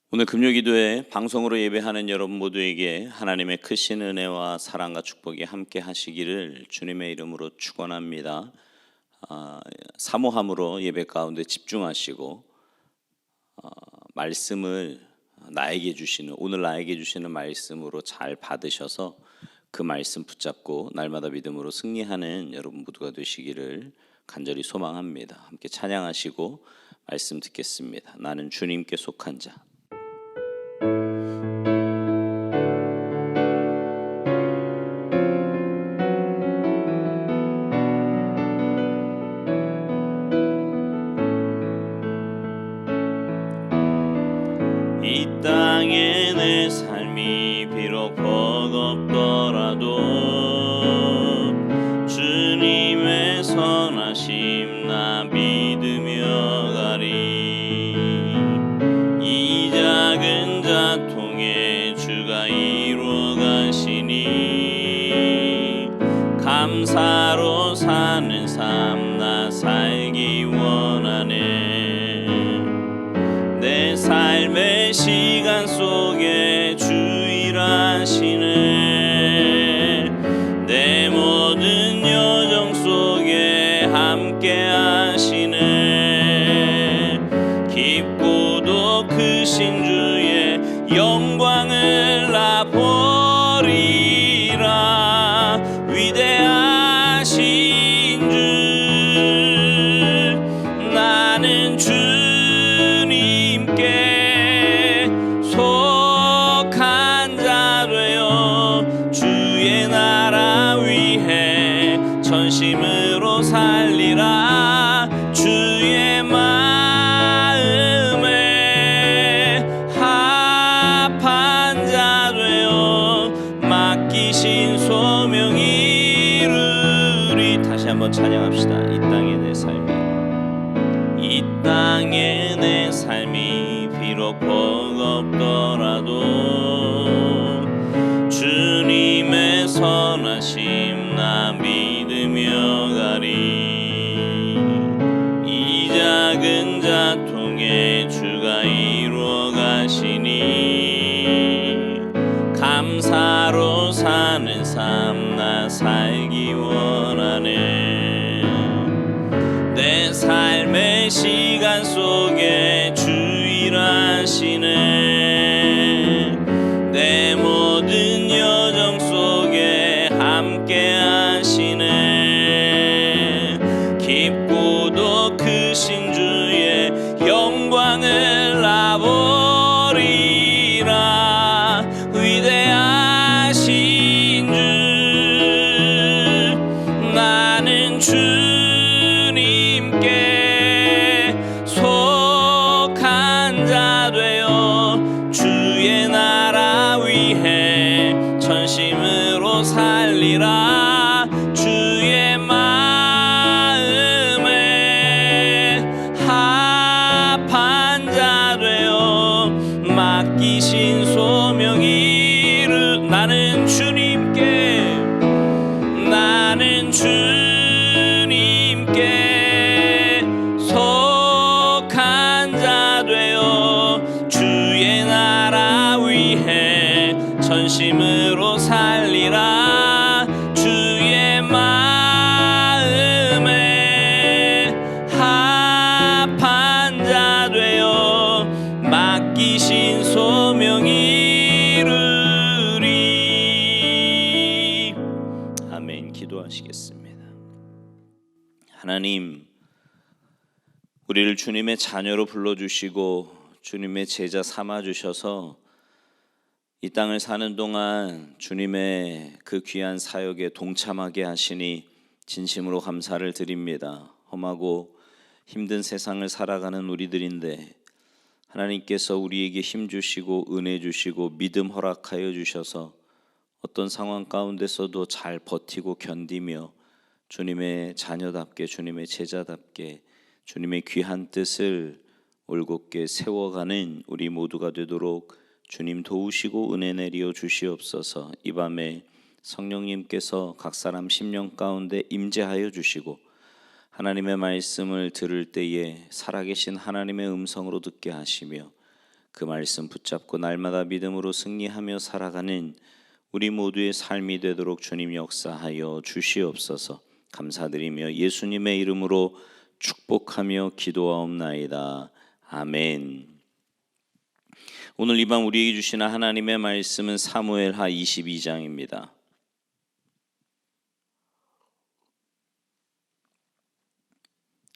오늘 금요기도에 방송으로 예배하는 여러분 모두에게 하나님의 크신 은혜와 사랑과 축복이 함께 하시기를 주님의 이름으로 축원합니다. 사모함으로 예배 가운데 집중하시고 말씀을 오늘 나에게 주시는 말씀으로 잘 받으셔서 그 말씀 붙잡고 날마다 믿음으로 승리하는 여러분 모두가 되시기를 간절히 소망합니다. 함께 찬양하시고 말씀 듣겠습니다. 나는 주님께 속한 자. 이 땅에 내 삶이 비록 버겁더라도 주님의 선하심 나 믿으며 가리. 이 작은 자통에 주가 이루어 가시니 감사로 사는 삶 나 살기 원하네. 내 삶의 시간 속에 주 일하시네. 내 모든 여정 속에 함께 하시네. 깊고도 크신 주의 영광을 나 보리라. 위대하신 주 나는 주님께 속한 자 되어 주의 나라 위해 전심으로 살리라. 주의 마음에 합한 자 되어 맡기신 소명 이루리. 다시 한번 찬양합시다. 이 땅의 내 삶이, 이 땅에 내 삶이 비록 버겁더라도 주님의 선하심 나 믿으며 가리. 이 작은 자통에 주가 이루어 가시니 감사로 사는 삶 나 살기 원하네. 내 삶의 시간 속에 주 일하시네. 내 모든 여정 속에 함께 하시네. 깊고도 크신 주의 영광을 나 보리라. 위대하신 주 나는 주님께 속한 자 되어 주의 나라 위해 전심으로 살리라. 주의 마음에 합한 자 되어 맡기신 소명 이루. 나는 주님께 속한 자 되어 주의 나라 위해 전심으로 살리라. 주의 마음에 합한 자 되어 맡기신 소명 이루리. 아멘. 기도하시겠습니다. 하나님, 우리를 주님의 자녀로 불러주시고 주님의 제자 삼아주셔서 이 땅을 사는 동안 주님의 그 귀한 사역에 동참하게 하시니 진심으로 감사를 드립니다. 험하고 힘든 세상을 살아가는 우리들인데 하나님께서 우리에게 힘 주시고 은혜 주시고 믿음 허락하여 주셔서 어떤 상황 가운데서도 잘 버티고 견디며 주님의 자녀답게 주님의 제자답게 주님의 귀한 뜻을 올곧게 세워가는 우리 모두가 되도록 주님 도우시고 은혜 내리어 주시옵소서. 이 밤에 성령님께서 각 사람 심령 가운데 임재하여 주시고 하나님의 말씀을 들을 때에 살아계신 하나님의 음성으로 듣게 하시며 그 말씀 붙잡고 날마다 믿음으로 승리하며 살아가는 우리 모두의 삶이 되도록 주님 역사하여 주시옵소서. 감사드리며 예수님의 이름으로 축복하며 기도하옵나이다. 아멘. 오늘 이 밤 우리에게 주시는 하나님의 말씀은 사무엘하 22장입니다.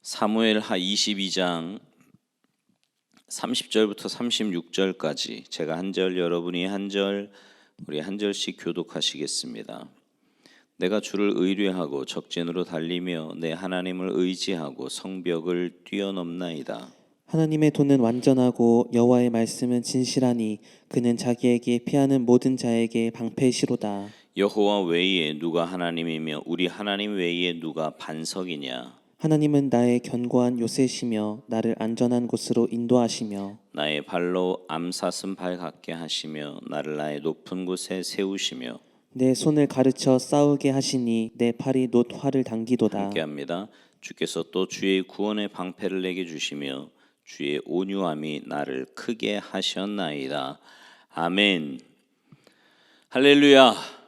사무엘하 22장 30절부터 36절까지 제가 한 절, 여러분이 한 절, 우리 한 절씩 교독하시겠습니다. 내가 주를 의뢰하고 적진으로 달리며 내 하나님을 의지하고 성벽을 뛰어넘나이다. 하나님의 도는 완전하고 여호와의 말씀은 진실하니 그는 자기에게 피하는 모든 자에게 방패시로다. 여호와 외에 누가 하나님이며 우리 하나님 외에 누가 반석이냐. 하나님은 나의 견고한 요새시며 나를 안전한 곳으로 인도하시며 나의 발로 암사슴 발 같게 하시며 나를 나의 높은 곳에 세우시며 내 손을 가르쳐 싸우게 하시니 내 팔이 놋 활을 당기도다. 함께합니다. 주께서 또 주의 구원의 방패를 내게 주시며 주의 온유함이 나를 크게 하셨나이다. 아멘. 할렐루야.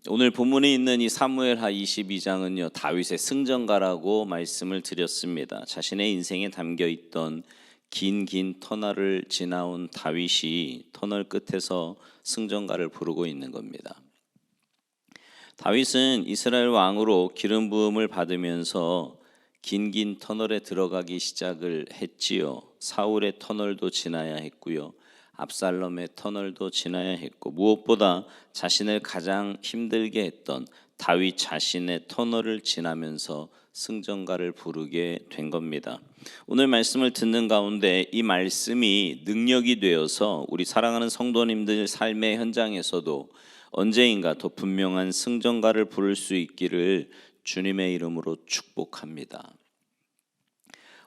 오늘 본문에 있는 이 사무엘하 22장은요 다윗의 승전가라고 말씀을 드렸습니다. 자신의 인생에 담겨 있던 긴 터널을 지나온 다윗이 터널 끝에서 승전가를 부르고 있는 겁니다. 다윗은 이스라엘 왕으로 기름 부음을 받으면서 긴 터널에 들어가기 시작을 했지요. 사울의 터널도 지나야 했고요. 압살롬의 터널도 지나야 했고 무엇보다 자신을 가장 힘들게 했던 다윗 자신의 터널을 지나면서 승전가를 부르게 된 겁니다. 오늘 말씀을 듣는 가운데 이 말씀이 능력이 되어서 우리 사랑하는 성도님들 삶의 현장에서도 언제인가 더 분명한 승전가를 부를 수 있기를 주님의 이름으로 축복합니다.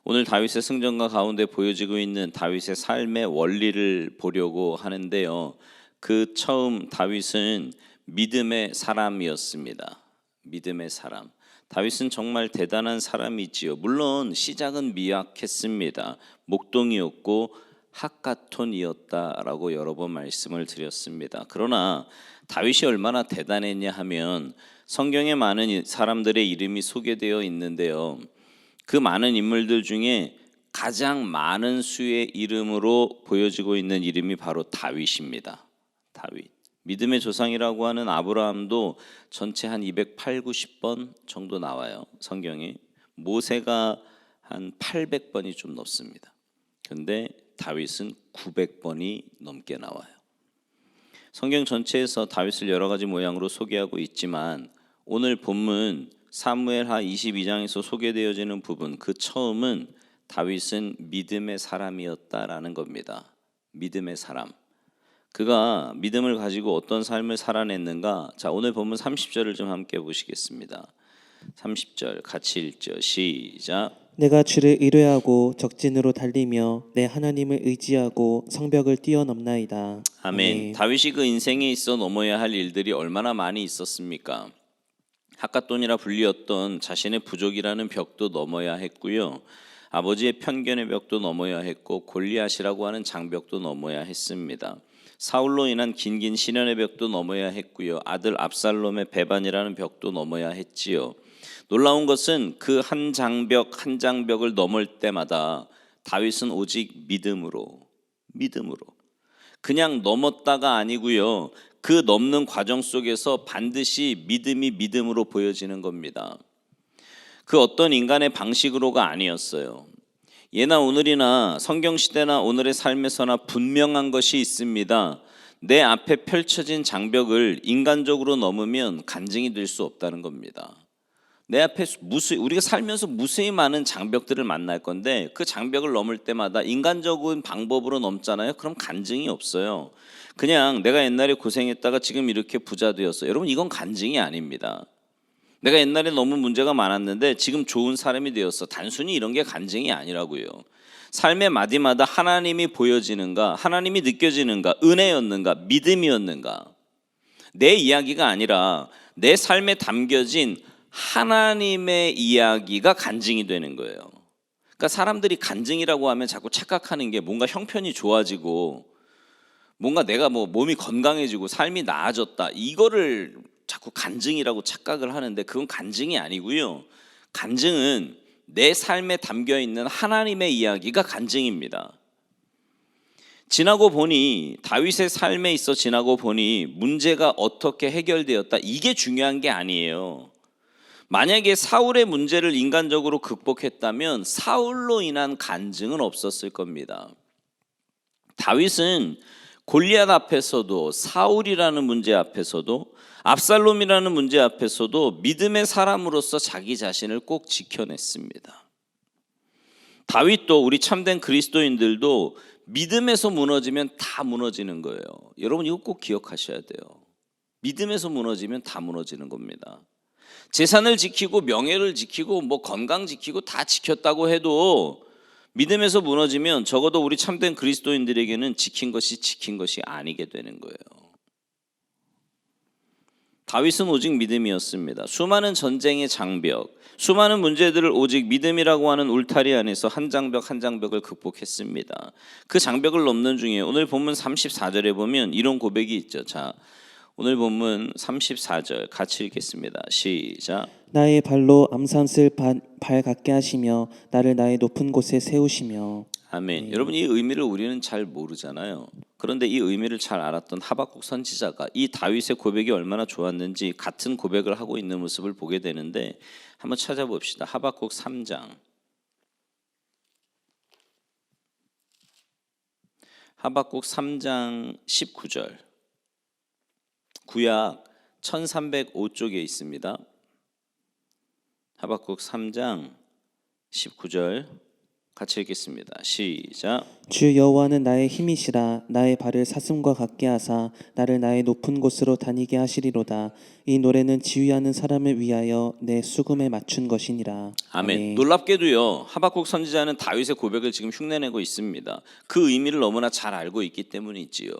오늘 다윗의 승전가 가운데 보여지고 있는 다윗의 삶의 원리를 보려고 하는데요. 그 처음 다윗은 믿음의 사람이었습니다. 믿음의 사람. 다윗은 정말 대단한 사람이지요. 물론 시작은 미약했습니다. 목동이었고 핫가톤이었다라고 여러 번 말씀을 드렸습니다. 그러나 다윗이 얼마나 대단했냐 하면 성경에 많은 사람들의 이름이 소개되어 있는데요. 그 많은 인물들 중에 가장 많은 수의 이름으로 보여지고 있는 이름이 바로 다윗입니다. 다윗. 믿음의 조상이라고 하는 아브라함도 전체 한 280-90번 정도 나와요. 성경에. 모세가 한 800번이 좀 넘습니다. 그런데 다윗은 900번이 넘게 나와요. 성경 전체에서 다윗을 여러 가지 모양으로 소개하고 있지만 오늘 본문 사무엘하 22장에서 소개되어지는 부분 그 처음은 다윗은 믿음의 사람이었다라는 겁니다. 믿음의 사람. 그가 믿음을 가지고 어떤 삶을 살아냈는가? 자, 오늘 본문 30절을 좀 함께 보시겠습니다. 30절 같이 읽죠. 시작. 내가 주를 의뢰하고 적진으로 달리며 내 하나님을 의지하고 성벽을 뛰어넘나이다. 아멘. 다윗이 그 인생에 있어 넘어야 할 일들이 얼마나 많이 있었습니까? 핫가돈이라 불리었던 자신의 부족이라는 벽도 넘어야 했고요. 아버지의 편견의 벽도 넘어야 했고 골리앗이라고 하는 장벽도 넘어야 했습니다. 사울로 인한 긴 시련의 벽도 넘어야 했고요. 아들 압살롬의 배반이라는 벽도 넘어야 했지요. 놀라운 것은 그 한 장벽을 넘을 때마다 다윗은 오직 믿음으로 그냥 넘었다가 아니고요. 그 넘는 과정 속에서 반드시 믿음이 믿음으로 보여지는 겁니다. 그 어떤 인간의 방식으로가 아니었어요. 예나 오늘이나 성경시대나 오늘의 삶에서나 분명한 것이 있습니다. 내 앞에 펼쳐진 장벽을 인간적으로 넘으면 간증이 될 수 없다는 겁니다. 내 앞에 우리가 살면서 무수히 많은 장벽들을 만날 건데 그 장벽을 넘을 때마다 인간적인 방법으로 넘잖아요. 그럼 간증이 없어요. 그냥 내가 옛날에 고생했다가 지금 이렇게 부자 되었어. 여러분 이건 간증이 아닙니다. 내가 옛날에 너무 문제가 많았는데 지금 좋은 사람이 되었어. 단순히 이런 게 간증이 아니라고요. 삶의 마디마다 하나님이 보여지는가, 하나님이 느껴지는가, 은혜였는가, 믿음이었는가. 내 이야기가 아니라 내 삶에 담겨진 하나님의 이야기가 간증이 되는 거예요. 그러니까 사람들이 간증이라고 하면 자꾸 착각하는 게 뭔가 형편이 좋아지고 뭔가 내가 뭐 몸이 건강해지고 삶이 나아졌다, 이거를 자꾸 간증이라고 착각을 하는데 그건 간증이 아니고요. 간증은 내 삶에 담겨 있는 하나님의 이야기가 간증입니다. 지나고 보니, 다윗의 삶에 있어 지나고 보니 문제가 어떻게 해결되었다, 이게 중요한 게 아니에요. 만약에 사울의 문제를 인간적으로 극복했다면 사울로 인한 간증은 없었을 겁니다. 다윗은 골리앗 앞에서도, 사울이라는 문제 앞에서도, 압살롬이라는 문제 앞에서도 믿음의 사람으로서 자기 자신을 꼭 지켜냈습니다. 다윗도, 우리 참된 그리스도인들도 믿음에서 무너지면 다 무너지는 거예요. 여러분 이거 꼭 기억하셔야 돼요. 믿음에서 무너지면 다 무너지는 겁니다. 재산을 지키고 명예를 지키고 뭐 건강 지키고 다 지켰다고 해도 믿음에서 무너지면 적어도 우리 참된 그리스도인들에게는 지킨 것이 아니게 되는 거예요. 다윗은 오직 믿음이었습니다. 수많은 전쟁의 장벽, 수많은 문제들을 오직 믿음이라고 하는 울타리 안에서 한 장벽 한 장벽을 극복했습니다. 그 장벽을 넘는 중에 오늘 본문 34절에 보면 이런 고백이 있죠. 자, 오늘 본문 34절 같이 읽겠습니다. 시작. 나의 발로 암산슬 발 같게 하시며 나를 나의 높은 곳에 세우시며. 아멘. 여러분 이 의미를 우리는 잘 모르잖아요. 그런데 이 의미를 잘 알았던 하박국 선지자가 이 다윗의 고백이 얼마나 좋았는지 같은 고백을 하고 있는 모습을 보게 되는데 한번 찾아봅시다. 하박국 3장. 하박국 3장 19절. 구약 1305쪽에 있습니다. 하박국 3장 19절 같이 읽겠습니다. 시작. 주 여호와는 나의 힘이시라. 나의 발을 사슴과 같게 하사 나를 나의 높은 곳으로 다니게 하시리로다. 이 노래는 지휘하는 사람을 위하여 내 수금에 맞춘 것이니라. 아멘. 놀랍게도요, 하박국 선지자는 다윗의 고백을 지금 흉내내고 있습니다. 그 의미를 너무나 잘 알고 있기 때문이지요.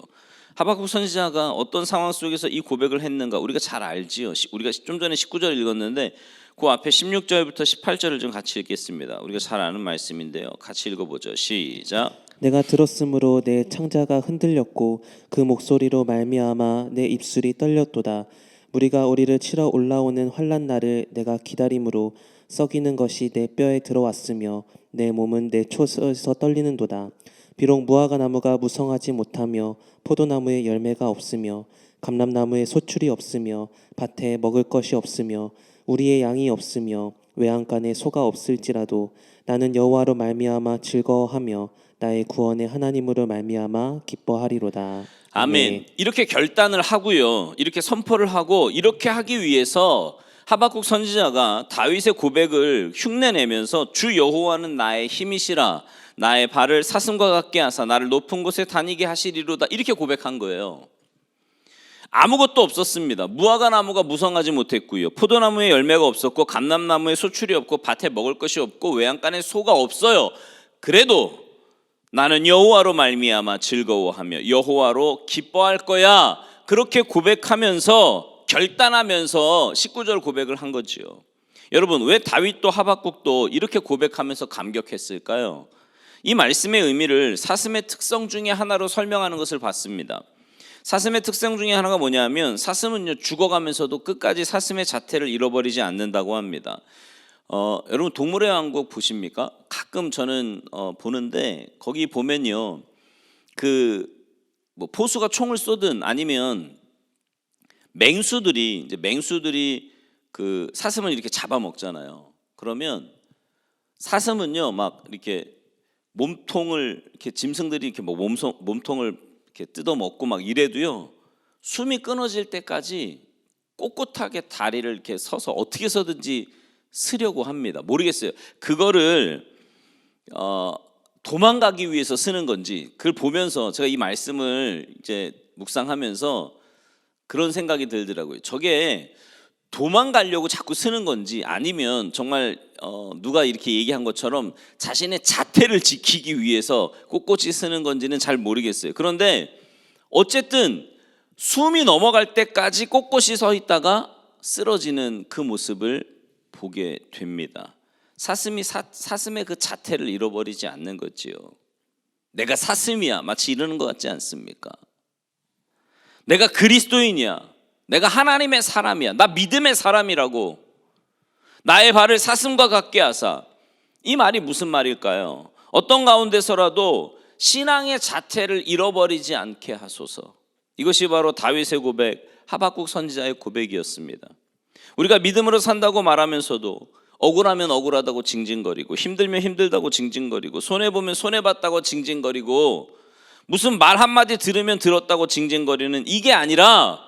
하박국 선지자가 어떤 상황 속에서 이 고백을 했는가 우리가 잘 알지요. 우리가 좀 전에 19절 읽었는데 그 앞에 16절부터 18절을 좀 같이 읽겠습니다. 우리가 잘 아는 말씀인데요. 같이 읽어보죠. 시작. 내가 들었으므로 내 창자가 흔들렸고 그 목소리로 말미암아 내 입술이 떨렸도다. 무리가 우리를 치러 올라오는 환난 날을 내가 기다림으로 썩이는 것이 내 뼈에 들어왔으며 내 몸은 내 촛에서 떨리는도다. 비록 무화과 나무가 무성하지 못하며 포도나무에 열매가 없으며 감람나무에 소출이 없으며 밭에 먹을 것이 없으며 우리의 양이 없으며 외양간에 소가 없을지라도 나는 여호와로 말미암아 즐거워하며 나의 구원의 하나님으로 말미암아 기뻐하리로다. 아멘. 이렇게 결단을 하고요, 이렇게 선포를 하고 이렇게 하기 위해서 하박국 선지자가 다윗의 고백을 흉내내면서 주 여호와는 나의 힘이시라. 나의 발을 사슴과 같게 하사 나를 높은 곳에 다니게 하시리로다. 이렇게 고백한 거예요. 아무것도 없었습니다. 무화과 나무가 무성하지 못했고요, 포도나무에 열매가 없었고 감람나무에 소출이 없고 밭에 먹을 것이 없고 외양간에 소가 없어요. 그래도 나는 여호와로 말미암아 즐거워하며 여호와로 기뻐할 거야. 그렇게 고백하면서 결단하면서 19절 고백을 한 거지요. 여러분 왜 다윗도 하박국도 이렇게 고백하면서 감격했을까요? 이 말씀의 의미를 사슴의 특성 중에 하나로 설명하는 것을 봤습니다. 사슴의 특성 중에 하나가 뭐냐면 사슴은요 죽어가면서도 끝까지 사슴의 자태를 잃어버리지 않는다고 합니다. 여러분 동물의 왕국 보십니까? 가끔 저는 보는데 거기 보면요 그 뭐 포수가 총을 쏘든 아니면 맹수들이 그 사슴을 이렇게 잡아먹잖아요. 그러면 사슴은요 막 이렇게 몸통을 이렇게 짐승들이 이렇게 뭐 몸통을 이렇게 뜯어먹고 막 이래도요 숨이 끊어질 때까지 꼿꼿하게 다리를 이렇게 서서 어떻게 해서든지 쓰려고 합니다. 모르겠어요. 그거를 도망가기 위해서 쓰는 건지, 그걸 보면서 제가 이 말씀을 이제 묵상하면서 그런 생각이 들더라고요. 저게 도망가려고 자꾸 쓰는 건지 아니면 정말 누가 이렇게 얘기한 것처럼 자신의 자태를 지키기 위해서 꼿꼿이 쓰는 건지는 잘 모르겠어요. 그런데 어쨌든 숨이 넘어갈 때까지 꼿꼿이 서 있다가 쓰러지는 그 모습을 보게 됩니다. 사슴의 그 자태를 잃어버리지 않는 거지요. 내가 사슴이야 마치 이러는 것 같지 않습니까? 내가 그리스도인이야, 내가 하나님의 사람이야, 나 믿음의 사람이라고 나의 발을 사슴과 같게 하사. 이 말이 무슨 말일까요? 어떤 가운데서라도 신앙의 자태를 잃어버리지 않게 하소서. 이것이 바로 다윗의 고백, 하박국 선지자의 고백이었습니다. 우리가 믿음으로 산다고 말하면서도 억울하면 억울하다고 징징거리고, 힘들면 힘들다고 징징거리고, 손해보면 손해봤다고 징징거리고, 무슨 말 한마디 들으면 들었다고 징징거리는 이게 아니라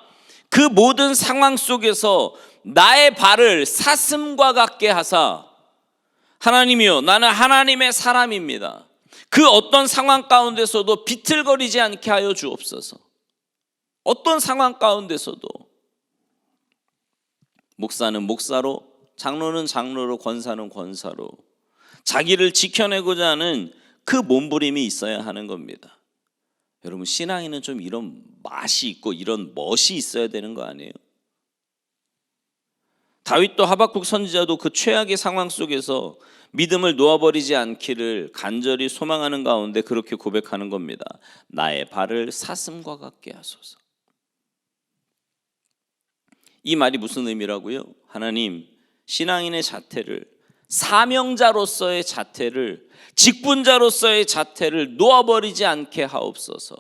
그 모든 상황 속에서 나의 발을 사슴과 같게 하사, 하나님이여 나는 하나님의 사람입니다, 그 어떤 상황 가운데서도 비틀거리지 않게 하여 주옵소서. 어떤 상황 가운데서도 목사는 목사로, 장로는 장로로, 권사는 권사로 자기를 지켜내고자 하는 그 몸부림이 있어야 하는 겁니다. 여러분, 신앙에는 좀 이런 맛이 있고 이런 멋이 있어야 되는 거 아니에요? 다윗도 하박국 선지자도 그 최악의 상황 속에서 믿음을 놓아버리지 않기를 간절히 소망하는 가운데 그렇게 고백하는 겁니다. 나의 발을 사슴과 같게 하소서. 이 말이 무슨 의미라고요? 하나님, 신앙인의 자태를, 사명자로서의 자태를, 직분자로서의 자태를 놓아버리지 않게 하옵소서.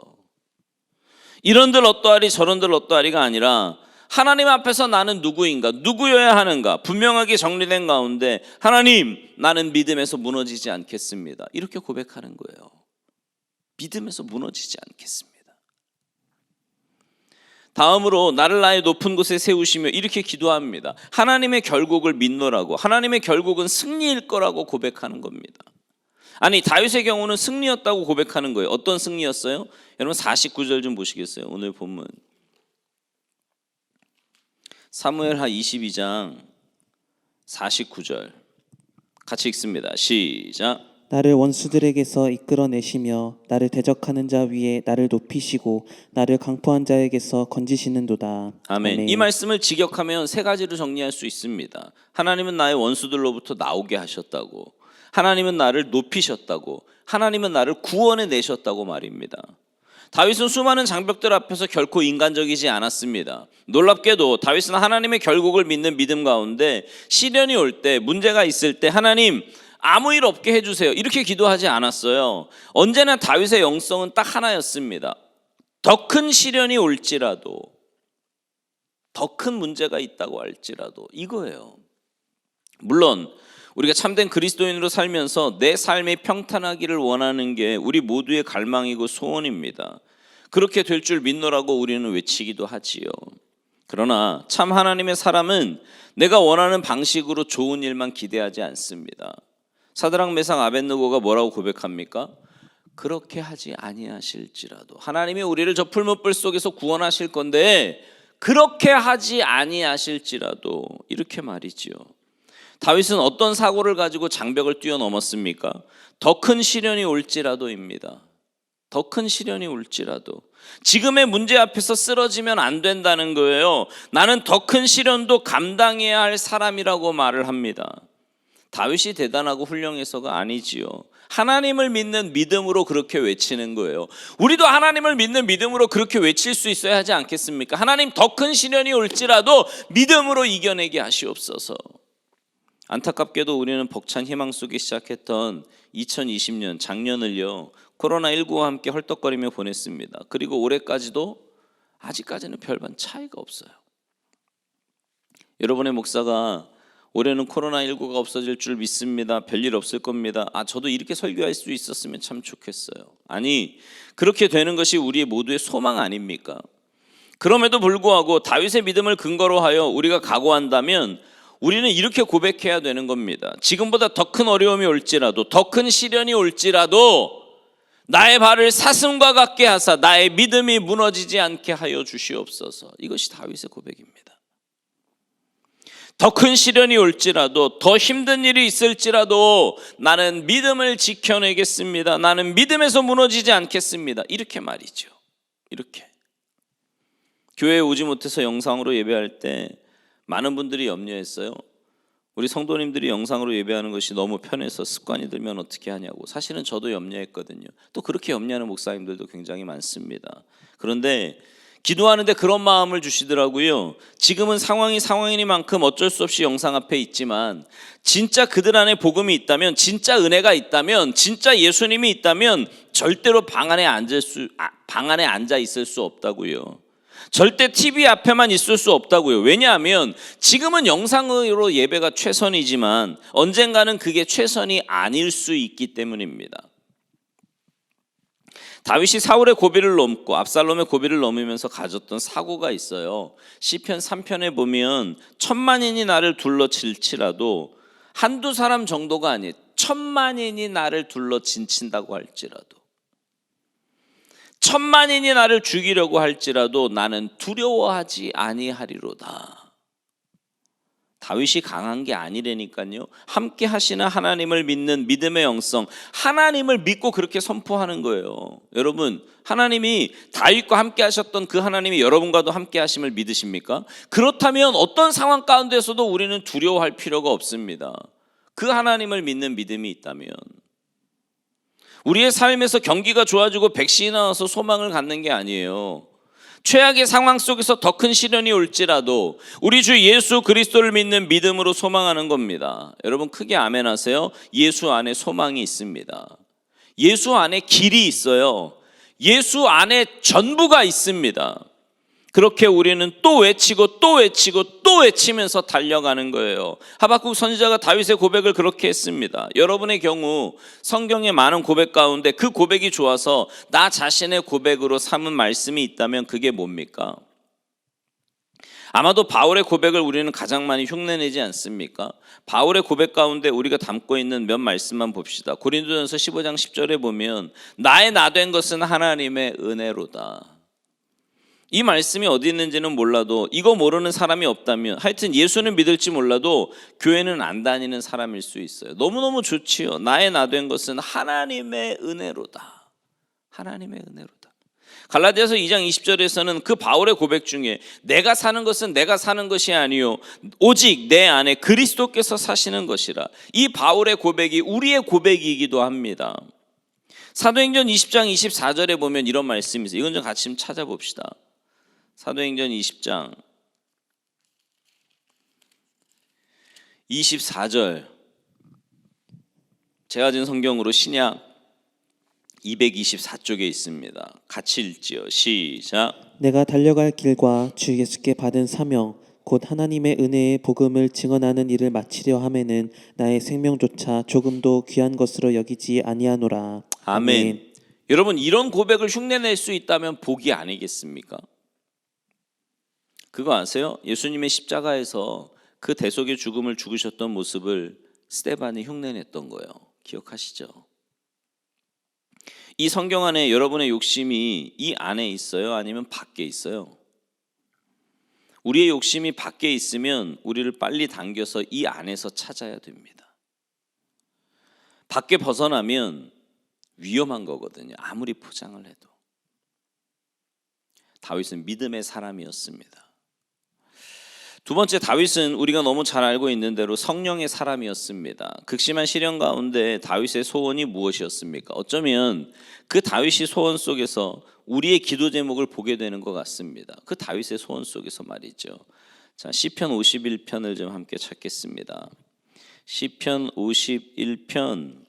이런들 어떠하리 저런들 어떠하리가 아니라 하나님 앞에서 나는 누구인가, 누구여야 하는가 분명하게 정리된 가운데 하나님, 나는 믿음에서 무너지지 않겠습니다, 이렇게 고백하는 거예요. 믿음에서 무너지지 않겠습니다. 다음으로 나를 나의 높은 곳에 세우시며 이렇게 기도합니다. 하나님의 결국을 믿노라고, 하나님의 결국은 승리일 거라고 고백하는 겁니다. 아니, 다윗의 경우는 승리였다고 고백하는 거예요. 어떤 승리였어요? 여러분 49절 좀 보시겠어요? 오늘 본문 사무엘하 22장 49절 같이 읽습니다. 시작. 나를 원수들에게서 이끌어내시며 나를 대적하는 자 위에 나를 높이시고 나를 강포한 자에게서 건지시는도다. 아멘. 이 말씀을 직역하면 세 가지로 정리할 수 있습니다. 하나님은 나의 원수들로부터 나오게 하셨다고, 하나님은 나를 높이셨다고, 하나님은 나를 구원해 내셨다고 말입니다. 다윗은 수많은 장벽들 앞에서 결코 인간적이지 않았습니다. 놀랍게도 다윗은 하나님의 결국을 믿는 믿음 가운데 시련이 올 때, 문제가 있을 때 하나님 아무 일 없게 해주세요 이렇게 기도하지 않았어요. 언제나 다윗의 영성은 딱 하나였습니다. 더 큰 시련이 올지라도, 더 큰 문제가 있다고 할지라도 이거예요. 물론 우리가 참된 그리스도인으로 살면서 내 삶이 평탄하기를 원하는 게 우리 모두의 갈망이고 소원입니다. 그렇게 될 줄 믿노라고 우리는 외치기도 하지요. 그러나 참 하나님의 사람은 내가 원하는 방식으로 좋은 일만 기대하지 않습니다. 사드락 메삭 아벳느고가 뭐라고 고백합니까? 그렇게 하지 아니하실지라도, 하나님이 우리를 저 풀무불 속에서 구원하실 건데 그렇게 하지 아니하실지라도, 이렇게 말이지요. 다윗은 어떤 사고를 가지고 장벽을 뛰어넘었습니까? 더 큰 시련이 올지라도입니다. 더 큰 시련이 올지라도 지금의 문제 앞에서 쓰러지면 안 된다는 거예요. 나는 더 큰 시련도 감당해야 할 사람이라고 말을 합니다. 다윗이 대단하고 훌륭해서가 아니지요. 하나님을 믿는 믿음으로 그렇게 외치는 거예요. 우리도 하나님을 믿는 믿음으로 그렇게 외칠 수 있어야 하지 않겠습니까? 하나님, 더 큰 시련이 올지라도 믿음으로 이겨내게 하시옵소서. 안타깝게도 우리는 벅찬 희망 속에 시작했던 2020년 작년을요, 코로나19와 함께 헐떡거리며 보냈습니다. 그리고 올해까지도 아직까지는 별반 차이가 없어요. 여러분의 목사가 올해는 코로나19가 없어질 줄 믿습니다, 별일 없을 겁니다, 저도 이렇게 설교할 수 있었으면 참 좋겠어요. 아니, 그렇게 되는 것이 우리 모두의 소망 아닙니까? 그럼에도 불구하고 다윗의 믿음을 근거로 하여 우리가 각오한다면 우리는 이렇게 고백해야 되는 겁니다. 지금보다 더 큰 어려움이 올지라도, 더 큰 시련이 올지라도 나의 발을 사슴과 같게 하사 나의 믿음이 무너지지 않게 하여 주시옵소서. 이것이 다윗의 고백입니다. 더 큰 시련이 올지라도, 더 힘든 일이 있을지라도 나는 믿음을 지켜내겠습니다. 나는 믿음에서 무너지지 않겠습니다. 이렇게 말이죠. 이렇게. 교회에 오지 못해서 영상으로 예배할 때 많은 분들이 염려했어요. 우리 성도님들이 영상으로 예배하는 것이 너무 편해서 습관이 들면 어떻게 하냐고 사실은 저도 염려했거든요. 또 그렇게 염려하는 목사님들도 굉장히 많습니다. 그런데 기도하는데 그런 마음을 주시더라고요. 지금은 상황이 상황이니만큼 어쩔 수 없이 영상 앞에 있지만 진짜 그들 안에 복음이 있다면, 진짜 은혜가 있다면, 진짜 예수님이 있다면 절대로 방 안에 앉아 있을 수 없다고요. 절대 TV 앞에만 있을 수 없다고요. 왜냐하면 지금은 영상으로 예배가 최선이지만 언젠가는 그게 최선이 아닐 수 있기 때문입니다. 다윗이 사울의 고비를 넘고 압살롬의 고비를 넘으면서 가졌던 사고가 있어요. 시편 3편에 보면 1000만인이 나를 둘러칠지라도 한두 사람 정도가 아니에요. 1000만인이 나를 둘러진친다고 할지라도 1000만인이 나를 죽이려고 할지라도 나는 두려워하지 아니하리로다. 다윗이 강한 게 아니라니까요. 함께 하시는 하나님을 믿는 믿음의 영성, 하나님을 믿고 그렇게 선포하는 거예요. 여러분, 하나님이 다윗과 함께 하셨던 그 하나님이 여러분과도 함께 하심을 믿으십니까? 그렇다면 어떤 상황 가운데서도 우리는 두려워할 필요가 없습니다. 그 하나님을 믿는 믿음이 있다면. 우리의 삶에서 경기가 좋아지고 백신이 나와서 소망을 갖는 게 아니에요. 최악의 상황 속에서 더 큰 시련이 올지라도 우리 주 예수 그리스도를 믿는 믿음으로 소망하는 겁니다. 여러분 크게 아멘 하세요. 예수 안에 소망이 있습니다. 예수 안에 길이 있어요. 예수 안에 전부가 있습니다. 그렇게 우리는 또 외치고 또 외치고 또 외치면서 달려가는 거예요. 하박국 선지자가 다윗의 고백을 그렇게 했습니다. 여러분의 경우 성경의 많은 고백 가운데 그 고백이 좋아서 나 자신의 고백으로 삼은 말씀이 있다면 그게 뭡니까? 아마도 바울의 고백을 우리는 가장 많이 흉내내지 않습니까? 바울의 고백 가운데 우리가 담고 있는 몇 말씀만 봅시다. 고린도전서 15장 10절에 보면 나의 나 된 것은 하나님의 은혜로다. 이 말씀이 어디 있는지는 몰라도 이거 모르는 사람이 없다면 하여튼 예수는 믿을지 몰라도 교회는 안 다니는 사람일 수 있어요. 너무너무 좋지요. 나의 나 된 것은 하나님의 은혜로다. 하나님의 은혜로다. 갈라디아서 2장 20절에서는 그 바울의 고백 중에 내가 사는 것은 내가 사는 것이 아니요 오직 내 안에 그리스도께서 사시는 것이라. 이 바울의 고백이 우리의 고백이기도 합니다. 사도행전 20장 24절에 보면 이런 말씀이 있어요. 이건 좀 같이 좀 찾아봅시다. 사도행전 20장 24절 제가 진 성경으로 신약 224쪽에 있습니다. 같이 읽지요. 시작. 내가 달려갈 길과 주 예수께 받은 사명 곧 하나님의 은혜의 복음을 증언하는 일을 마치려 하면은 나의 생명조차 조금도 귀한 것으로 여기지 아니하노라. 아멘. 여러분 이런 고백을 흉내낼 수 있다면 복이 아니겠습니까? 그거 아세요? 예수님의 십자가에서 그 대속의 죽음을 죽으셨던 모습을 스데반이 흉내냈던 거예요. 기억하시죠? 이 성경 안에 여러분의 욕심이 이 안에 있어요? 아니면 밖에 있어요? 우리의 욕심이 밖에 있으면 우리를 빨리 당겨서 이 안에서 찾아야 됩니다. 밖에 벗어나면 위험한 거거든요. 아무리 포장을 해도. 다윗은 믿음의 사람이었습니다. 두 번째, 다윗은 우리가 너무 잘 알고 있는 대로 성령의 사람이었습니다. 극심한 시련 가운데 다윗의 소원이 무엇이었습니까? 어쩌면 그 다윗의 소원 속에서 우리의 기도 제목을 보게 되는 것 같습니다. 그 다윗의 소원 속에서 말이죠. 자, 시편 51편을 좀 함께 찾겠습니다. 시편 51편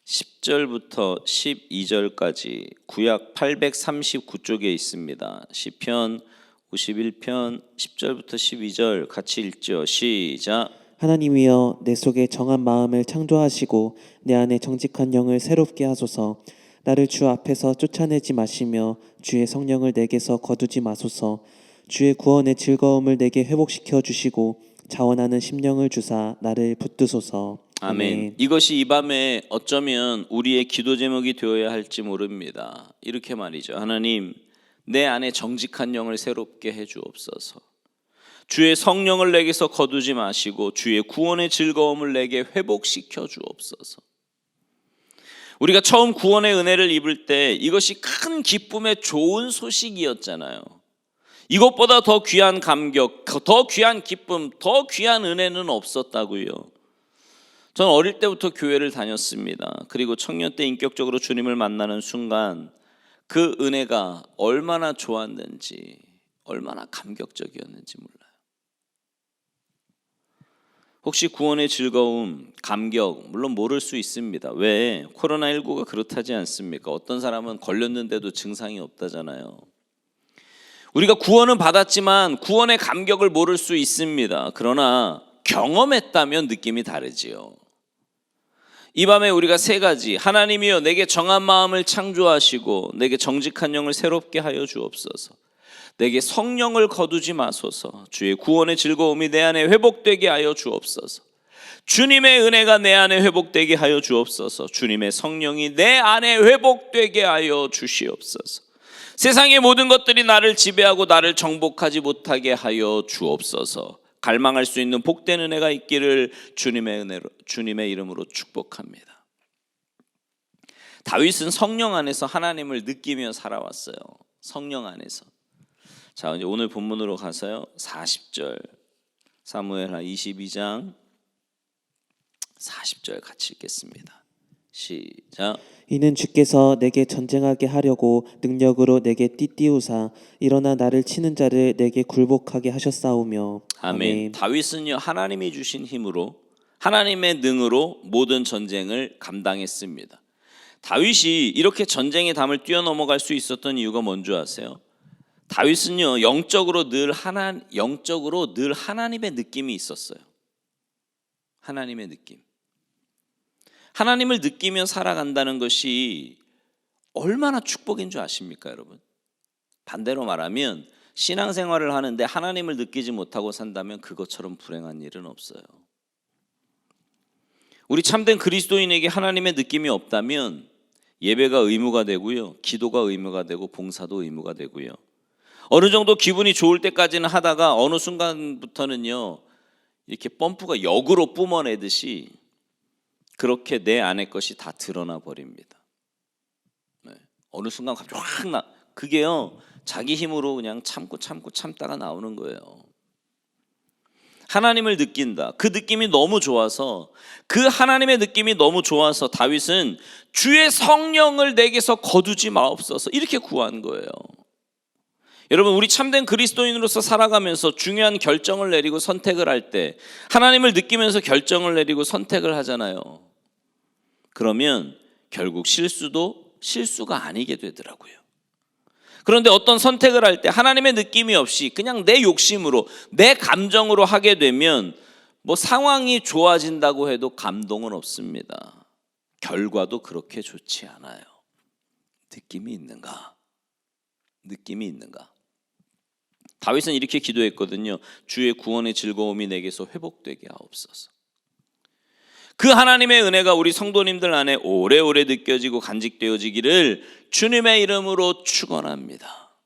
10절부터 12절까지 구약 839쪽에 있습니다. 시편 51편 10절부터 12절 같이 읽죠. 시작. 하나님이여 내 속에 정한 마음을 창조하시고 내 안에 정직한 영을 새롭게 하소서. 나를 주 앞에서 쫓아내지 마시며 주의 성령을 내게서 거두지 마소서. 주의 구원의 즐거움을 내게 회복시켜 주시고 자원하는 심령을 주사 나를 붙드소서. 아멘. 이것이 이 밤에 어쩌면 우리의 기도 제목이 되어야 할지 모릅니다. 이렇게 말이죠. 하나님 내 안에 정직한 영을 새롭게 해주옵소서. 주의 성령을 내게서 거두지 마시고 주의 구원의 즐거움을 내게 회복시켜 주옵소서. 우리가 처음 구원의 은혜를 입을 때 이것이 큰 기쁨의 좋은 소식이었잖아요. 이것보다 더 귀한 감격, 더 귀한 기쁨, 더 귀한 은혜는 없었다고요. 저는 어릴 때부터 교회를 다녔습니다. 그리고 청년 때 인격적으로 주님을 만나는 순간 그 은혜가 얼마나 좋았는지, 얼마나 감격적이었는지 몰라요. 혹시 구원의 즐거움, 감격 물론 모를 수 있습니다. 왜? 코로나19가 그렇다지 않습니까? 어떤 사람은 걸렸는데도 증상이 없다잖아요. 우리가 구원은 받았지만 구원의 감격을 모를 수 있습니다. 그러나 경험했다면 느낌이 다르지요. 이 밤에 우리가 세 가지, 하나님이여 내게 정한 마음을 창조하시고 내게 정직한 영을 새롭게 하여 주옵소서. 내게 성령을 거두지 마소서. 주의 구원의 즐거움이 내 안에 회복되게 하여 주옵소서. 주님의 은혜가 내 안에 회복되게 하여 주옵소서. 주님의 성령이 내 안에 회복되게 하여 주시옵소서. 세상의 모든 것들이 나를 지배하고 나를 정복하지 못하게 하여 주옵소서. 갈망할 수 있는 복된 은혜가 있기를 주님의 이름으로 축복합니다. 다윗은 성령 안에서 하나님을 느끼며 살아왔어요. 성령 안에서. 자, 이제 오늘 본문으로 가서요. 40절 사무엘하 22장 40절 같이 읽겠습니다. 시작. 이는 주께서 내게 전쟁하게 하려고 능력으로 내게 띠띠우사 일어나 나를 치는 자를 내게 굴복하게 하셨사오며. 아멘. 다윗은요 하나님이 주신 힘으로 하나님의 능으로 모든 전쟁을 감당했습니다. 다윗이 이렇게 전쟁의 담을 뛰어넘어갈 수 있었던 이유가 뭔지 아세요? 다윗은요 영적으로 늘 하나님의 느낌이 있었어요. 하나님의 느낌. 하나님을 느끼며 살아간다는 것이 얼마나 축복인 줄 아십니까, 여러분? 반대로 말하면 신앙생활을 하는데 하나님을 느끼지 못하고 산다면 그것처럼 불행한 일은 없어요. 우리 참된 그리스도인에게 하나님의 느낌이 없다면 예배가 의무가 되고요, 기도가 의무가 되고 봉사도 의무가 되고요. 어느 정도 기분이 좋을 때까지는 하다가 어느 순간부터는요 이렇게 펌프가 역으로 뿜어내듯이 그렇게 내 안의 것이 다 드러나 버립니다. 네. 어느 순간 갑자기 확 나. 그게요 자기 힘으로 그냥 참다가 나오는 거예요. 하나님을 느낀다. 그 느낌이 너무 좋아서, 그 하나님의 느낌이 너무 좋아서 다윗은 주의 성령을 내게서 거두지 마옵소서 이렇게 구한 거예요. 여러분, 우리 참된 그리스도인으로서 살아가면서 중요한 결정을 내리고 선택을 할 때 하나님을 느끼면서 결정을 내리고 선택을 하잖아요. 그러면 결국 실수가 아니게 되더라고요. 그런데 어떤 선택을 할 때 하나님의 느낌이 없이 그냥 내 욕심으로 내 감정으로 하게 되면 뭐 상황이 좋아진다고 해도 감동은 없습니다. 결과도 그렇게 좋지 않아요. 느낌이 있는가? 느낌이 있는가? 다윗은 이렇게 기도했거든요. 주의 구원의 즐거움이 내게서 회복되게 하옵소서. 그 하나님의 은혜가 우리 성도님들 안에 오래오래 느껴지고 간직되어지기를 주님의 이름으로 축원합니다.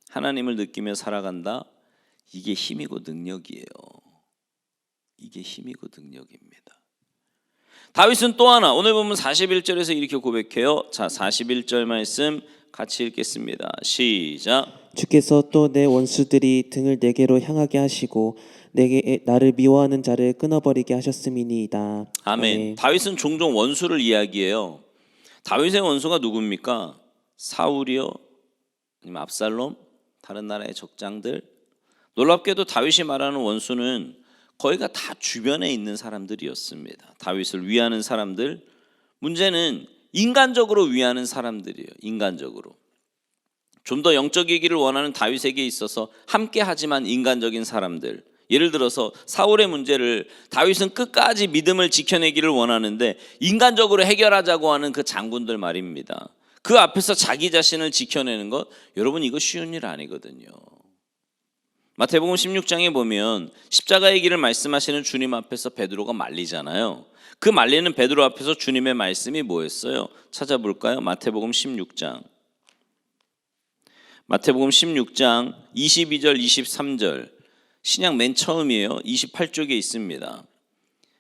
하나님을 느끼며 살아간다. 이게 힘이고 능력이에요. 이게 힘이고 능력입니다. 다윗은 또 하나, 오늘 보면 41절에서 이렇게 고백해요. 자, 41절 말씀 같이 읽겠습니다. 시작. 주께서 또 내 원수들이 등을 내게로 향하게 하시고 내게 나를 미워하는 자를 끊어버리게 하셨음이니이다. 아멘. 다윗은 종종 원수를 이야기해요. 다윗의 원수가 누굽니까? 사울이요? 아니면 압살롬? 다른 나라의 적장들? 놀랍게도 다윗이 말하는 원수는 거의가 다 주변에 있는 사람들이었습니다. 다윗을 위하는 사람들. 문제는 인간적으로 위하는 사람들이에요. 인간적으로. 좀 더 영적이기를 원하는 다윗에게 있어서 함께하지만 인간적인 사람들. 예를 들어서 사울의 문제를 다윗은 끝까지 믿음을 지켜내기를 원하는데 인간적으로 해결하자고 하는 그 장군들 말입니다. 그 앞에서 자기 자신을 지켜내는 것, 여러분 이거 쉬운 일 아니거든요. 마태복음 16장에 보면 십자가의 길을 말씀하시는 주님 앞에서 베드로가 말리잖아요. 그 말리는 베드로 앞에서 주님의 말씀이 뭐였어요? 찾아볼까요? 마태복음 16장 22절 23절 신약 맨 처음이에요. 28쪽에 있습니다.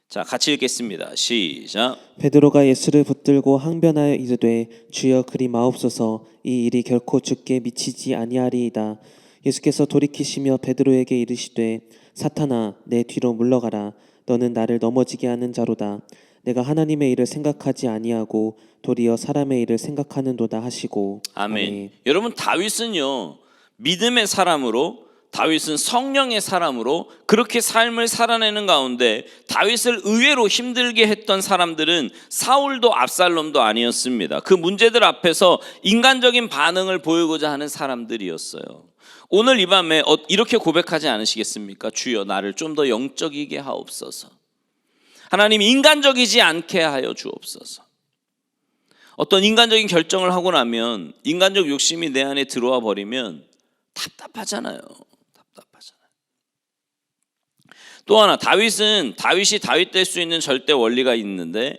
자, 같이 읽겠습니다. 시작. 베드로가 예수를 붙들고 항변하여 이르되 주여 그리 마옵소서 이 일이 결코 주께 미치지 아니하리이다. 예수께서 돌이키시며 베드로에게 이르시되 사탄아 내 뒤로 물러가라 너는 나를 넘어지게 하는 자로다. 내가 하나님의 일을 생각하지 아니하고 도리어 사람의 일을 생각하는도다 하시고. 아멘. 여러분, 다윗은요 믿음의 사람으로, 다윗은 성령의 사람으로 그렇게 삶을 살아내는 가운데 다윗을 의외로 힘들게 했던 사람들은 사울도 압살롬도 아니었습니다. 그 문제들 앞에서 인간적인 반응을 보이고자 하는 사람들이었어요. 오늘 이 밤에 이렇게 고백하지 않으시겠습니까? 주여 나를 좀 더 영적이게 하옵소서. 하나님, 인간적이지 않게 하여 주옵소서. 어떤 인간적인 결정을 하고 나면, 인간적 욕심이 내 안에 들어와 버리면 답답하잖아요. 또 하나, 다윗이 다윗 될 수 있는 절대 원리가 있는데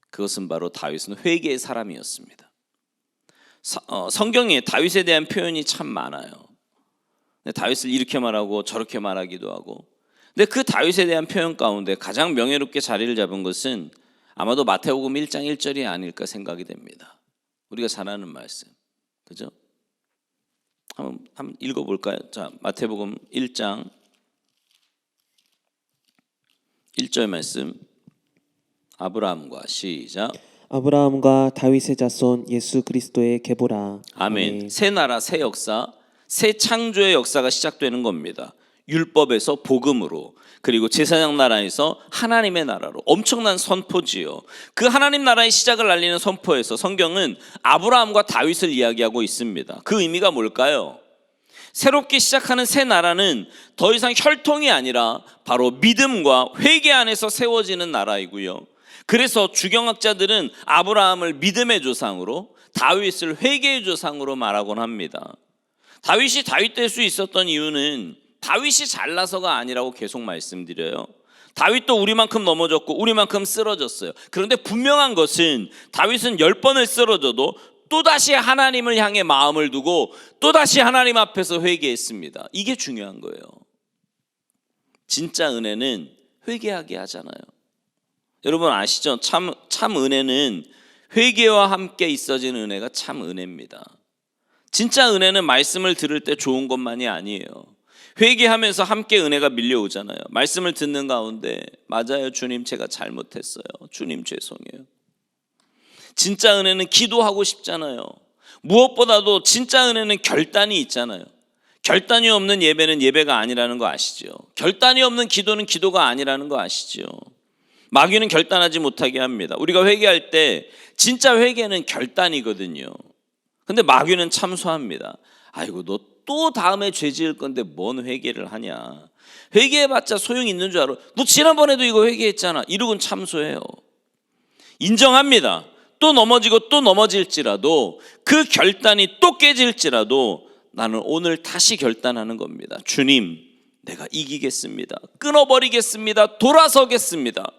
그것은 바로 다윗은 회개의 사람이었습니다. 성경에 다윗에 대한 표현이 참 많아요. 다윗을 이렇게 말하고 저렇게 말하기도 하고. 근데 그 다윗에 대한 표현 가운데 가장 명예롭게 자리를 잡은 것은 아마도 마태복음 1장 1절이 아닐까 생각이 됩니다. 우리가 잘 아는 말씀, 그죠? 한번 읽어볼까요? 자, 마태복음 1장 1절 말씀. 아브라함과 시작. 아브라함과 다윗의 자손 예수 그리스도의 계보라. 아멘. 새 나라, 새 역사, 새 창조의 역사가 시작되는 겁니다. 율법에서 복음으로, 그리고 제사장 나라에서 하나님의 나라로. 엄청난 선포지요. 그 하나님 나라의 시작을 알리는 선포에서 성경은 아브라함과 다윗을 이야기하고 있습니다. 그 의미가 뭘까요? 새롭게 시작하는 새 나라는 더 이상 혈통이 아니라 바로 믿음과 회개 안에서 세워지는 나라이고요. 그래서 주경학자들은 아브라함을 믿음의 조상으로, 다윗을 회개의 조상으로 말하곤 합니다. 다윗이 다윗 될 수 있었던 이유는 다윗이 잘나서가 아니라고 계속 말씀드려요. 다윗도 우리만큼 넘어졌고 우리만큼 쓰러졌어요. 그런데 분명한 것은 다윗은 10번을 쓰러져도 또다시 하나님을 향해 마음을 두고 또다시 하나님 앞에서 회개했습니다. 이게 중요한 거예요. 진짜 은혜는 회개하게 하잖아요. 여러분 아시죠? 참 은혜는 회개와 함께 있어진 은혜가 참 은혜입니다. 진짜 은혜는 말씀을 들을 때 좋은 것만이 아니에요. 회개하면서 함께 은혜가 밀려오잖아요. 말씀을 듣는 가운데 맞아요 주님 제가 잘못했어요. 주님 죄송해요. 진짜 은혜는 기도하고 싶잖아요. 무엇보다도 진짜 은혜는 결단이 있잖아요. 결단이 없는 예배는 예배가 아니라는 거 아시죠? 결단이 없는 기도는 기도가 아니라는 거 아시죠? 마귀는 결단하지 못하게 합니다. 우리가 회개할 때 진짜 회개는 결단이거든요. 근데 마귀는 참소합니다. 아이고 너 또 다음에 죄 지을 건데 뭔 회개를 하냐. 회개해봤자 소용이 있는 줄 알아. 너 지난번에도 이거 회개했잖아. 이러곤 참소해요. 인정합니다. 또 넘어지고 또 넘어질지라도 그 결단이 또 깨질지라도 나는 오늘 다시 결단하는 겁니다. 주님 내가 이기겠습니다. 끊어버리겠습니다. 돌아서겠습니다.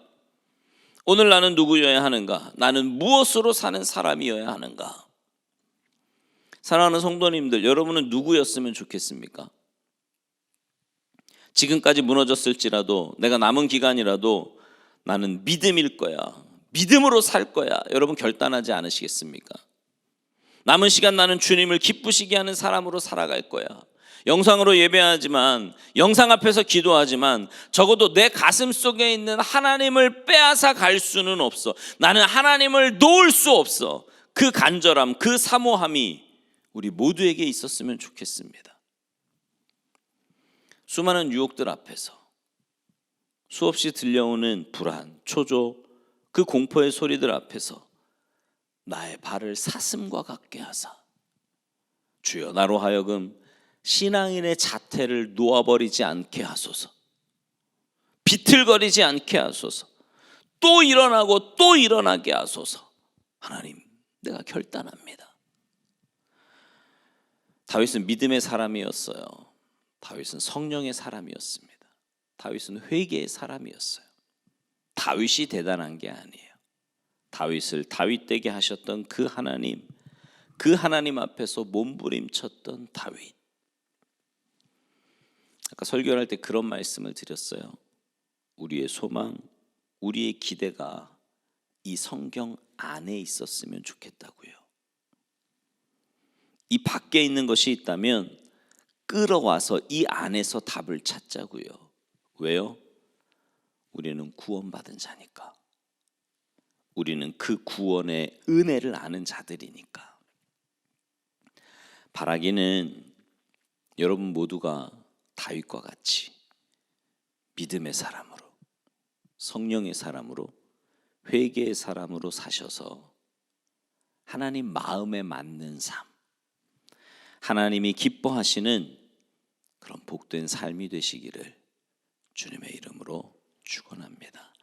오늘 나는 누구여야 하는가? 나는 무엇으로 사는 사람이어야 하는가? 사랑하는 성도님들, 여러분은 누구였으면 좋겠습니까? 지금까지 무너졌을지라도 내가 남은 기간이라도 나는 믿음일 거야. 믿음으로 살 거야. 여러분 결단하지 않으시겠습니까? 남은 시간 나는 주님을 기쁘시게 하는 사람으로 살아갈 거야. 영상으로 예배하지만, 영상 앞에서 기도하지만 적어도 내 가슴 속에 있는 하나님을 빼앗아 갈 수는 없어. 나는 하나님을 놓을 수 없어. 그 간절함, 그 사모함이 우리 모두에게 있었으면 좋겠습니다. 수많은 유혹들 앞에서 수없이 들려오는 불안, 초조, 그 공포의 소리들 앞에서 나의 발을 사슴과 같게 하사 주여 나로 하여금 신앙인의 자태를 놓아버리지 않게 하소서. 비틀거리지 않게 하소서. 또 일어나고 또 일어나게 하소서. 하나님 내가 결단합니다. 다윗은 믿음의 사람이었어요. 다윗은 성령의 사람이었습니다. 다윗은 회개의 사람이었어요. 다윗이 대단한 게 아니에요. 다윗을 다윗되게 하셨던 그 하나님 앞에서 몸부림쳤던 다윗. 아까 설교할 때 그런 말씀을 드렸어요. 우리의 소망, 우리의 기대가 이 성경 안에 있었으면 좋겠다고요. 이 밖에 있는 것이 있다면 끌어와서 이 안에서 답을 찾자고요. 왜요? 우리는 구원받은 자니까. 우리는 그 구원의 은혜를 아는 자들이니까. 바라기는 여러분 모두가 다윗과 같이 믿음의 사람으로, 성령의 사람으로, 회개의 사람으로 사셔서 하나님 마음에 맞는 삶, 하나님이 기뻐하시는 그런 복된 삶이 되시기를 주님의 이름으로 축원합니다.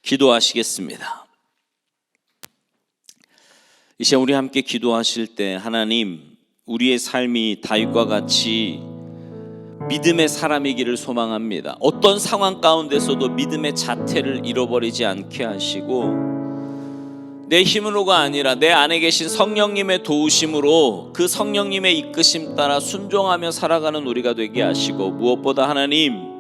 기도하시겠습니다. 이 시간 우리 함께 기도하실 때 하나님, 우리의 삶이 다윗과 같이 믿음의 사람이기를 소망합니다. 어떤 상황 가운데서도 믿음의 자태를 잃어버리지 않게 하시고, 내 힘으로가 아니라 내 안에 계신 성령님의 도우심으로 그 성령님의 이끄심 따라 순종하며 살아가는 우리가 되게 하시고, 무엇보다 하나님,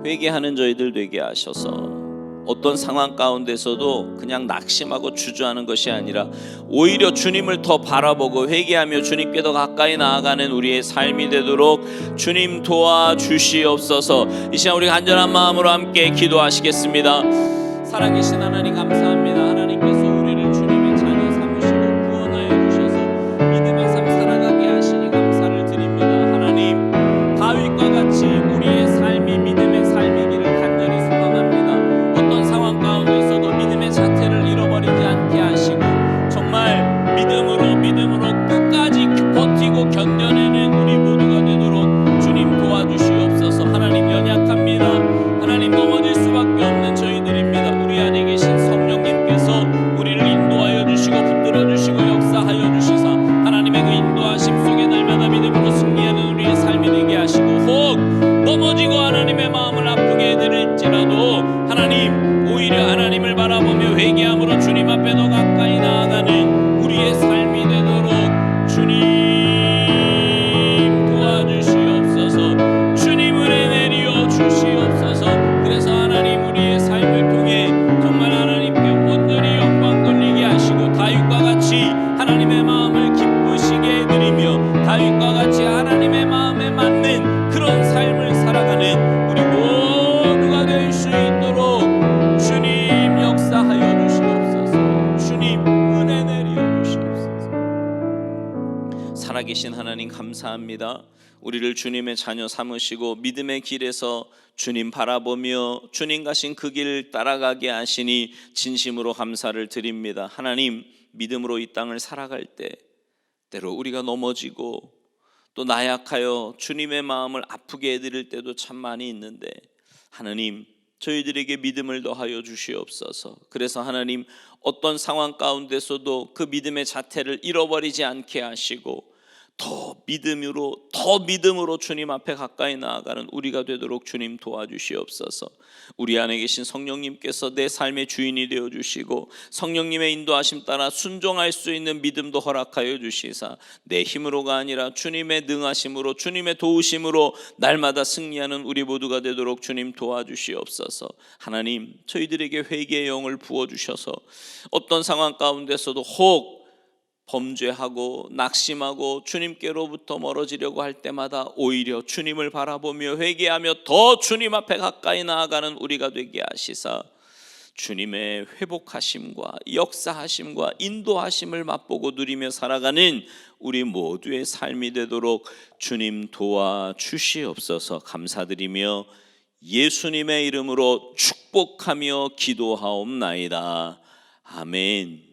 회개하는 저희들 되게 하셔서 어떤 상황 가운데서도 그냥 낙심하고 주저하는 것이 아니라 오히려 주님을 더 바라보고 회개하며 주님께 더 가까이 나아가는 우리의 삶이 되도록 주님 도와주시옵소서. 이 시간 우리 간절한 마음으로 함께 기도하시겠습니다. 살아계신 하나님 감사합니다. 하나님께서 우리를 주님의 자녀 삼으시고 구원하여 주셔서 믿음의 삶 살아가게 하시니 감사를 드립니다. 하나님, 다윗과 같이 우리의 삶이 믿음의 삶이기를 간절히 소망합니다. 어떤 상황 가운데서도 믿음의 자태를 잃어버리지 않게 하시고 정말 믿음으로 끝까지 버티고 견뎌내는 우리 모두가 되도록 주님 도와주시옵소서. 하나님, 연약합니다. 하나님, 넘어질 수밖에 없는 저희들입니다. 우리 안에 계신 성령님께서 우리를 인도하여 주시고 붙들어 주시고 역사하여 주시사 하나님의 그 인도하심 속에 날마다 믿음으로 승리하는 우리의 삶이 되게 하시고, 혹 넘어지고 하나님의 마음을 아프게 해드릴지라도 하나님, 오히려 하나님을 바라보며 회개함으로 주님 앞에 더 가까이 나아가는 우리의 삶이 되도록 주님 도와주시옵소서. 주님 은혜 내려 주시옵소서. 그래서 하나님, 우리의 삶을 통해 정말 하나님께 온전히 영광 돌리게 하시고 다윗과 같이 하나님의 마음을 기쁘시게 해드리며 다윗과 같이 하나님의 마음에 맞는 그런 삶을 살아가는 우리 모두가 될 수 있도록 주님 역사하여 주시옵소서. 주님 은혜 내려 주시옵소서. 살아계신 하나님 감사합니다. 우리를 주님의 자녀 삼으시고 믿음의 길에서 주님 바라보며 주님 가신 그 길을 따라가게 하시니 진심으로 감사를 드립니다. 하나님, 믿음으로 이 땅을 살아갈 때 때로 우리가 넘어지고 또 나약하여 주님의 마음을 아프게 해드릴 때도 참 많이 있는데, 하나님, 저희들에게 믿음을 더하여 주시옵소서. 그래서 하나님, 어떤 상황 가운데서도 그 믿음의 자태를 잃어버리지 않게 하시고 더 믿음으로 주님 앞에 가까이 나아가는 우리가 되도록 주님 도와주시옵소서. 우리 안에 계신 성령님께서 내 삶의 주인이 되어주시고 성령님의 인도하심 따라 순종할 수 있는 믿음도 허락하여 주시사 내 힘으로가 아니라 주님의 능하심으로 주님의 도우심으로 날마다 승리하는 우리 모두가 되도록 주님 도와주시옵소서. 하나님, 저희들에게 회개의 영을 부어주셔서 어떤 상황 가운데서도 혹 범죄하고 낙심하고 주님께로부터 멀어지려고 할 때마다 오히려 주님을 바라보며 회개하며 더 주님 앞에 가까이 나아가는 우리가 되게 하시사 주님의 회복하심과 역사하심과 인도하심을 맛보고 누리며 살아가는 우리 모두의 삶이 되도록 주님 도와주시옵소서. 감사드리며 예수님의 이름으로 축복하며 기도하옵나이다. 아멘.